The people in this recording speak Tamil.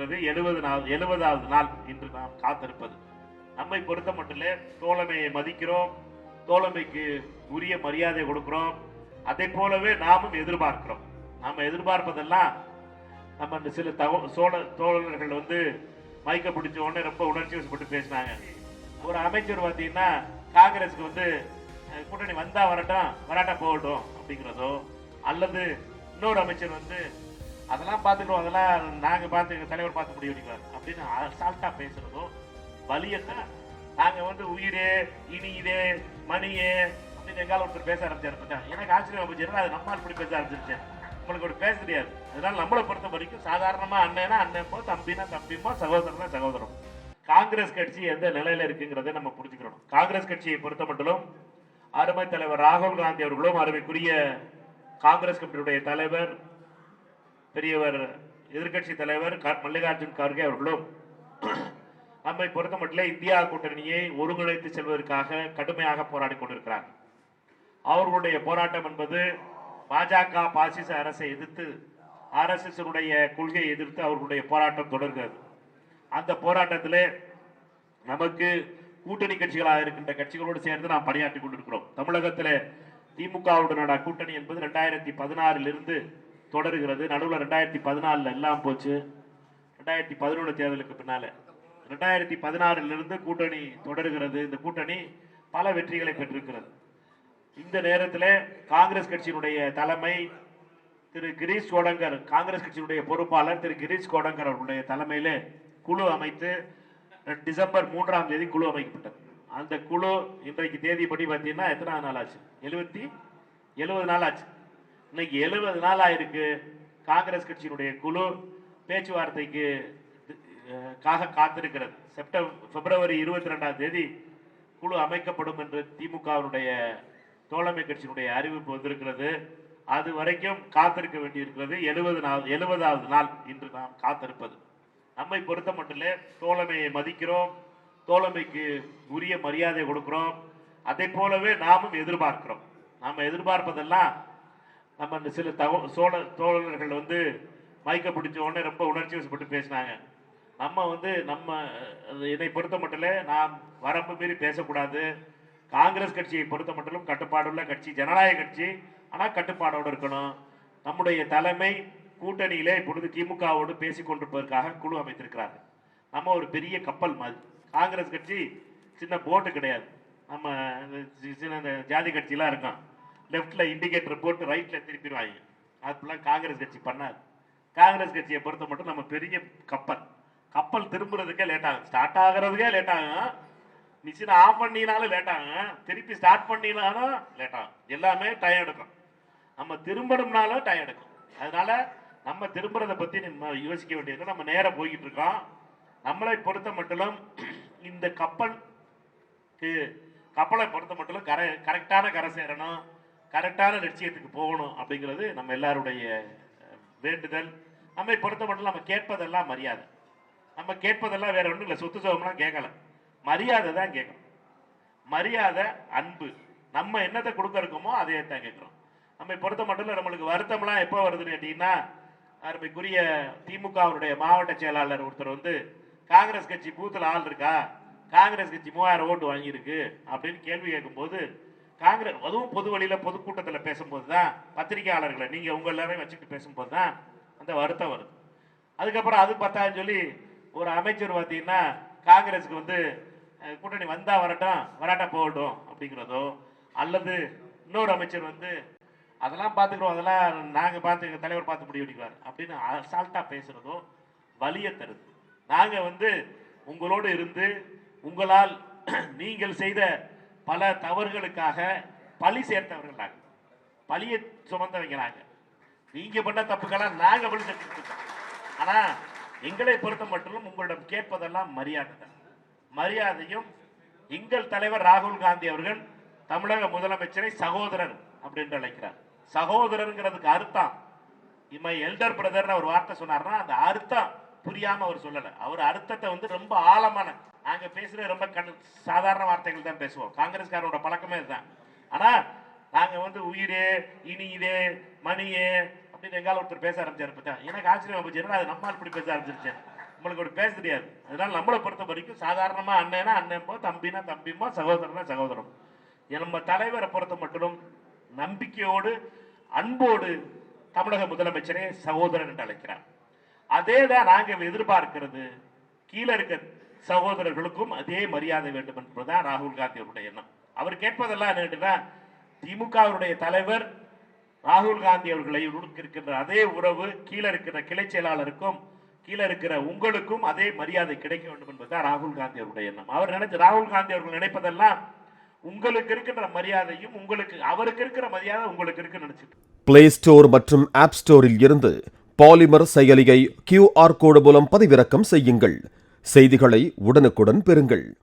கொண்டிருக்கிறது. 70வது நாள் இன்று நாம் காத்திருப்பது. நம்மை பொறுத்த மட்டிலே தோழமையை மதிக்கிறோம், தோழமைக்கு உரிய மரியாதை கொடுக்கிறோம். அதை போலவே நாமும் எதிர்பார்க்கிறோம். நாம எதிர்பார்ப்பதெல்லாம் நம்ம சில தோழர்கள் மைக்க பிடிச்ச உடனே ரொம்ப உணர்ச்சி வசப்பட்டு பேசினாங்க. ஒரு அமைச்சர் பார்த்தீங்கன்னா காங்கிரஸுக்கு கூட்டணி வந்தா வரட்டும் வராட்டா போகட்டும் அப்படிங்கிறதோ, அல்லது இன்னொரு அமைச்சர் அதெல்லாம் பார்த்துக்கிறோம், அதெல்லாம் நாங்க பார்த்து எங்க தலைவர் பார்த்து முடிவு பண்ணிக்குவார் அப்படின்னு அசால்ட்டா பேசுறதோ வலியத்தை நாங்க உயிரே இனியுதே மணியே அப்படின்னு எங்கால ஒருத்தர் பேச ஆரம்பிச்சாரு. எனக்கு ஆச்சரியம் போச்சு, அது நம்மால் இப்படி பேச ஆரம்பிச்சிருச்சேன். உங்களுக்கு ஒரு பேச தெரியாது. அதனால நம்மளை பொறுத்த வரைக்கும் சாதாரணமா அண்ணனா அண்ணன்போ, தம்பினா தம்பிமோ, சகோதரனா சகோதரம். காங்கிரஸ் கட்சி எந்த நிலையில இருக்குங்கிறத நம்ம புரிஞ்சுக்கணும். காங்கிரஸ் கட்சியை பொறுத்த மட்டும் அருமை தலைவர் ராகுல் காந்தி அவர்களும், அருமைக்குரிய காங்கிரஸ் கட்சியுடைய தலைவர் பெரியவர் எதிர்கட்சி தலைவர் மல்லிகார்ஜுன் கார்கே அவர்களும் நம்மை பொறுத்த மட்டும் இந்தியா கூட்டணியை ஒருங்கிணைத்து செல்வதற்காக கடுமையாக போராடி கொண்டிருக்கிறார். அவர்களுடைய போராட்டம் என்பது பாஜக பாசிச அரசை எதிர்த்து, RSS கொள்கையை எதிர்த்து அவர்களுடைய போராட்டம் தொடர்கிறது. அந்த போராட்டத்திலே நமக்கு கூட்டணி கட்சிகளாக இருக்கின்ற கட்சிகளோடு சேர்ந்து நாம் பணியாற்றி கொண்டிருக்கிறோம். தமிழகத்தில் திமுகவுடனான கூட்டணி என்பது 2016 தொடர்கிறது. நடுவில் 2014 எல்லாம் போச்சு. 2011 தேர்தலுக்கு பின்னால 2016 கூட்டணி தொடர்கிறது. இந்த கூட்டணி பல வெற்றிகளை பெற்றிருக்கிறது. இந்த நேரத்தில் காங்கிரஸ் கட்சியினுடைய தலைமை திரு கிரீஷ் கோடங்கர், காங்கிரஸ் கட்சியினுடைய பொறுப்பாளர் திரு கிரீஷ் கோடங்கர் அவருடைய தலைமையில குழு அமைத்து டிசம்பர் 3ஆம் தேதி குழு அமைக்கப்பட்டது. அந்த குழு இன்றைக்கு தேதிப்படி பார்த்தீங்கன்னா எத்தனை நாள் ஆச்சு? 70 நாள் ஆச்சு. இன்னைக்கு 70 நாள் ஆயிருக்கு. காங்கிரஸ் கட்சியினுடைய குழு பேச்சுவார்த்தைக்கு காத்திருக்கிறது. பிப்ரவரி 22ஆம் தேதி குழு அமைக்கப்படும் என்று திமுகவினுடைய தோழமை கட்சியினுடைய அறிவிப்பு வந்திருக்கிறது. அது வரைக்கும் காத்திருக்க வேண்டியிருக்கிறது. 70வது நாள் இன்று நாம் காத்திருப்பது. நம்மை பொறுத்த மட்டிலே தோழமையை மதிக்கிறோம், தோழமைக்கு உரிய மரியாதை கொடுக்கிறோம். அதை போலவே நாமும் எதிர்பார்க்கிறோம். நாம எதிர்பார்ப்பதெல்லாம் நம்ம சில தோழர்கள் மைக்க பிடிச்ச உடனே ரொம்ப உணர்ச்சி வசப்பட்டு பேசினாங்க. நம்ம என்னை பொறுத்த மட்டிலே நாம் வரம்பு மீறி பேசக்கூடாது. காங்கிரஸ் கட்சியை பொறுத்த மட்டிலும் கட்டுப்பாடுள்ள கட்சி, ஜனநாயக கட்சி, ஆனால் கட்டுப்பாடோடு இருக்கணும். நம்முடைய தலைமை கூட்டணியிலே இப்பொழுது திமுகவோடு பேசிக் கொண்டிருப்பதற்காக குழு அமைத்திருக்கிறார்கள். நம்ம ஒரு பெரிய கப்பல் மாதிரி. காங்கிரஸ் கட்சி சின்ன போட்டு கிடையாது. நம்ம சின்ன ஜாதி கட்சியெல்லாம் இருக்கும், லெஃப்ட்ல இண்டிகேட்டர் போட்டு ரைட்ல திருப்பிடுவாங்க. அதெல்லாம் காங்கிரஸ் கட்சி பண்ணாது. காங்கிரஸ் கட்சியை பொறுத்த மட்டும் நம்ம பெரிய கப்பல். கப்பல் திரும்புறதுக்கே லேட் ஆகும், ஸ்டார்ட் ஆகிறதுக்கே லேட் ஆகும், மிஷின் ஆஃப் பண்ணினாலும் லேட் ஆகும், திருப்பி ஸ்டார்ட் பண்ணினாலும் லேட் ஆகும். எல்லாமே டைம் எடுக்கும். நம்ம திரும்பணும்னாலும் டைம் எடுக்கும். அதனால நம்ம திரும்புறதை பத்தி நம்ம யோசிக்க வேண்டியது. நம்ம நேரம் போய்கிட்டு இருக்கோம். நம்மளை பொறுத்த மட்டும் இந்த கப்பலை பொறுத்த மட்டும் கரெக்டான கரை சேரணும், கரெக்டான லட்சியத்துக்கு போகணும் அப்படிங்கிறது நம்ம எல்லாருடைய வேண்டுதல். நம்மை பொறுத்த மட்டும் நம்ம கேட்பதெல்லாம் மரியாதை. நம்ம கேட்பதெல்லாம் வேற ஒன்றும் இல்லை, சொத்து சோகம்லாம் கேட்கல, மரியாதை தான் கேட்கணும். மரியாதை, அன்பு. நம்ம என்னத்தை கொடுக்க இருக்கோமோ அதையே தான் கேட்கிறோம். நம்மை பொறுத்த மட்டும் நம்மளுக்கு வருத்தம்லாம் எப்போ வருதுன்னு கேட்டீங்கன்னா, அருமைக்குரிய திமுகவுடைய மாவட்ட செயலாளர் ஒருத்தர் காங்கிரஸ் கட்சி பூத்துல ஆள் இருக்கா, காங்கிரஸ் கட்சி 3000 ஓட்டு வாங்கியிருக்கு அப்படின்னு கேள்வி கேட்கும்போது, காங்கிரஸ் அதுவும் பொது வழியில பொதுக்கூட்டத்தில் பேசும்போது தான், பத்திரிகையாளர்களை நீங்க உங்க எல்லாரையும் வச்சுட்டு பேசும்போது தான் அந்த வருத்தம் வருது. அதுக்கப்புறம் அது பத்தான்னு சொல்லி ஒரு அமைச்சர் பார்த்தீங்கன்னா காங்கிரஸுக்கு கூட்டணி வந்தா வரட்டும் வராட்டா போகட்டும் அப்படிங்கிறதோ, அல்லது இன்னொரு அமைச்சர் அதெல்லாம் பார்த்துக்கிறோம், அதெல்லாம் நாங்கள் பார்த்து எங்கள் தலைவர் பார்த்து முடிவு பண்ணிக்குவார் அப்படின்னு அசால்ட்டா பேசுறதோ வலிய தருது. நாங்கள் உங்களோடு இருந்து உங்களால் நீங்கள் செய்த பல தவறுகளுக்காக பழி சேர்த்தவர்கள் நாங்கள், பழியை சுமந்தவங்க நாங்கள். நீங்க பண்ண தப்புக்கெல்லாம் நாங்கள் பழி சேர்த்துருக்கோம். ஆனா எங்களை பொறுத்த மட்டும் உங்களிடம் கேட்பதெல்லாம் மரியாதை தான். மரியாதையும் எங்கள் தலைவர் ராகுல் காந்தி அவர்கள் தமிழக முதலமைச்சரை சகோதரர் அப்படின்னு அழைக்கிறார். சகோதரருங்கிறதுக்கு அர்த்தம் இமை எல்டர் பிரதர் ஒரு வார்த்தை சொன்னார்னா அந்த அர்த்தம் புரியாம அவர் சொல்லல. அவர் அர்த்தத்தை ரொம்ப ஆழமான, நாங்க பேசுற ரொம்ப சாதாரண வார்த்தைகள் தான் பேசுவோம். காங்கிரஸ்காரோட பழக்கமே இதுதான். ஆனா நாங்க உயிரே இனியுதே மணியே அப்படின்னு எங்கால ஒருத்தர் பேச ஆரம்பிச்சாரு. எனக்கு ஆச்சரியம் போச்சு, அது நம்மால் இப்படி பேச ஆரம்பிச்சிருச்சேன். நம்மளுக்கு ஒரு பேச தெரியாது. அதனால நம்மளை பொறுத்த வரைக்கும் சாதாரணமா அண்ணனா அண்ணன்போ, தம்பினா தம்பிமோ, சகோதரனா சகோதரம். நம்ம தலைவரை பொறுத்த மட்டும் நம்பிக்கையோடு அன்போடு தமிழக முதலமைச்சரே சகோதரன் என்று அழைக்கிறார். அதே தான் நாங்க எதிர்பார்க்கிறது. கீழே இருக்க சகோதரர்களுக்கும் அதே மரியாதை வேண்டும் என்பதுதான் ராகுல் காந்தி அவருடைய எண்ணம். அவர் கேட்பதெல்லாம் என்னன்னா, திமுகவுடைய தலைவர் ராகுல் காந்தி அவர்களை இருக்கின்ற அதே உறவு கீழே இருக்கிற கிளை செயலாளருக்கும் கீழே இருக்கிற உங்களுக்கும் அதே மரியாதை கிடைக்க வேண்டும் என்பதுதான் ராகுல் காந்தி அவருடைய எண்ணம். அவர் ராகுல் காந்தி அவர்கள் நினைப்பதெல்லாம் உங்களுக்கு இருக்கின்ற மரியாதையும் உங்களுக்கு அவருக்கு இருக்கிற மரியாதை உங்களுக்கு இருக்கு நினைச்சிட்டு. பிளே ஸ்டோர் மற்றும் ஆப் ஸ்டோரில் இருந்து பாலிமர் செயலியை QR கோடு மூலம் பதிவிறக்கம் செய்யுங்கள். செய்திகளை உடனுக்குடன் பெறுங்கள்.